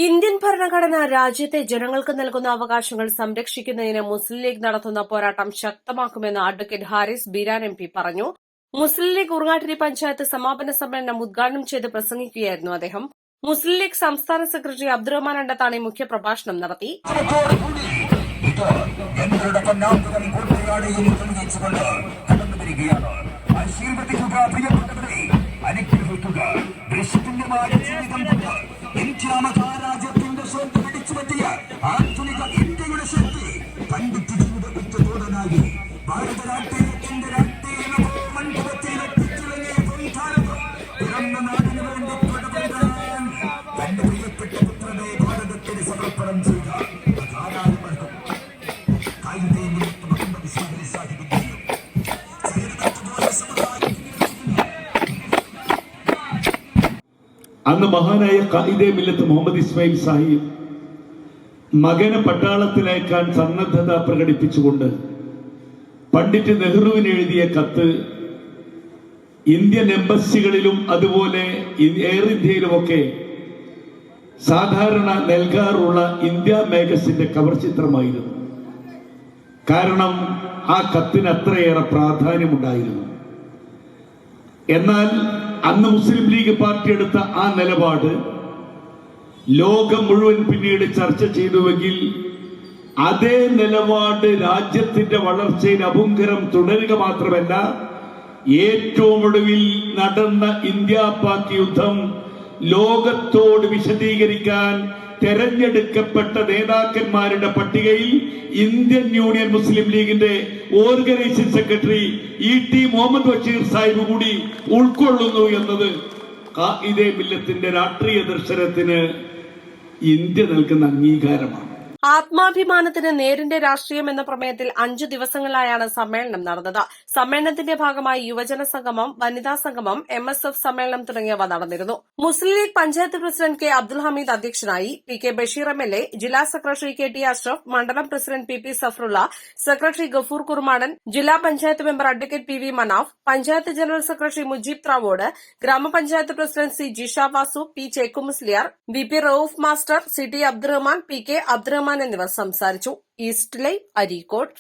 Indian ഭരണഘടന രാജ്യത്തെ ജനങ്ങൾക്ക് നൽകുന്ന അവകാശങ്ങൾ സംരക്ഷിക്കുന്നതിന് മുസ്ലിം ലീഗ് നടത്തുന്ന പോരാട്ടം ശക്തമാക്കുമെന്ന് അഡ്വക്കേറ്റ് ഹാരിസ് ബീരാൻ എംപി പറഞ്ഞു. മുസ്ലിം ലീഗ് ഉറങ്ങാട്ടിരി പഞ്ചായത്ത് സമാപന സമ്മേളനം ഉദ്ഘാടനം ചെയ്ത് പ്രസംഗിക്കുകയായിരുന്നു അദ്ദേഹം. മുസ്ലിം ലീഗ് സംസ്ഥാന സെക്രട്ടറി അബ്ദുറഹ്മാൻ അണ്ടത്താണി മുഖ്യപ്രഭാഷണം നടത്തി. രാജ്യത്തിന്റെ സ്വത്ത് പിടിച്ചുപറ്റിയ ആധുനിക ഇന്ത്യയുടെ ശക്തി കണ്ടിട്ട് ജീവിത കുറ്റബോധനായി ഭാരത രാഷ്ട്രീയത്തിന്റെ രാഷ്ട്രീയ മണ്ഡലത്തിൽ വെട്ടിച്ചിറങ്ങിയ പൊൻഭാരതം പിറന്ന നാടിനു വേണ്ടി പടപെടാൻ തന്റെ പ്രിയപ്പെട്ട പുത്രനെ ഭാരതത്തിന് സമർപ്പണം ചെയ്ത ധാരാളം മുഹമ്മദ് സാഹിബിന്റെയും അന്ന് മഹാനായ ഖായിദെ മില്ലത്ത് മുഹമ്മദ് ഇസ്മായിൽ സാഹിബ് മകനെ പട്ടാളത്തിലയക്കാൻ സന്നദ്ധത പ്രകടിപ്പിച്ചുകൊണ്ട് പണ്ഡിറ്റ് നെഹ്റുവിന് എഴുതിയ കത്ത് ഇന്ത്യൻ എംബസികളിലും അതുപോലെ എയർ ഇന്ത്യയിലുമൊക്കെ സാധാരണ നൽകാറുള്ള ഇന്ത്യ മാഗസിന്റെ കവർ ചിത്രമായിരുന്നു. കാരണം ആ കത്തിന് അത്രയേറെ പ്രാധാന്യമുണ്ടായിരുന്നു. എന്നാൽ അന്ന് മുസ്ലിം ലീഗ് പാർട്ടി എടുത്ത ആ നിലപാട് ലോകം മുഴുവൻ പിന്നീട് ചർച്ച ചെയ്തുവെങ്കിൽ അതേ നിലപാട് രാജ്യത്തിന്റെ വളർച്ചയിൽ അഭുങ്കരം തുടരുക മാത്രമല്ല, ഏറ്റവും ഒടുവിൽ നടന്ന ഇന്ത്യ പാക് യുദ്ധം ലോകത്തോട് വിശദീകരിക്കാൻ തെരഞ്ഞെടുക്കപ്പെട്ട നേതാക്കന്മാരുടെ പട്ടികയിൽ ഇന്ത്യൻ യൂണിയൻ മുസ്ലിം ലീഗിന്റെ ഓർഗനൈസിംഗ് സെക്രട്ടറി ടി മുഹമ്മദ് ബഷീർ സാഹിബ് കൂടി ഉൾക്കൊള്ളുന്നു എന്നത് ഖായിദെ മില്ലത്തിന്റെ രാഷ്ട്രീയ ദർശനത്തിന് ഇന്ത്യ നൽകുന്ന അംഗീകാരമാണ്. ആത്മാഭിമാനത്തിന് നേരിന്റെ രാഷ്ട്രീയം എന്ന പ്രമേയത്തിൽ 5 ദിവസങ്ങളിലായാണ് സമ്മേളനം നടന്നത്. സമ്മേളനത്തിന്റെ ഭാഗമായി യുവജന സംഗമം, വനിതാ സംഗമം, MSF സമ്മേളനം തുടങ്ങിയവ നടന്നിരുന്നു. മുസ്ലിം ലീഗ് പഞ്ചായത്ത് പ്രസിഡന്റ് കെ അബ്ദുൽ ഹമീദ് അധ്യക്ഷനായി. PK ബഷീർ MLA, ജില്ലാ സെക്രട്ടറി KT അഷ്റഫ്, മണ്ഡലം president PP Safarulla, secretary Gafoor Kurmadan, ജില്ലാ panchayat member advocate PV Manaf, panchayat general secretary Mujeeb Thravod, ഗ്രാമപഞ്ചായത്ത് president C Jisha Vasu, P Chekku Musliyar, VP Rauf master, CT Abdurahman, PK Abdurahman എന്നിവർ സംസാരിച്ചു. East Live, Areekode.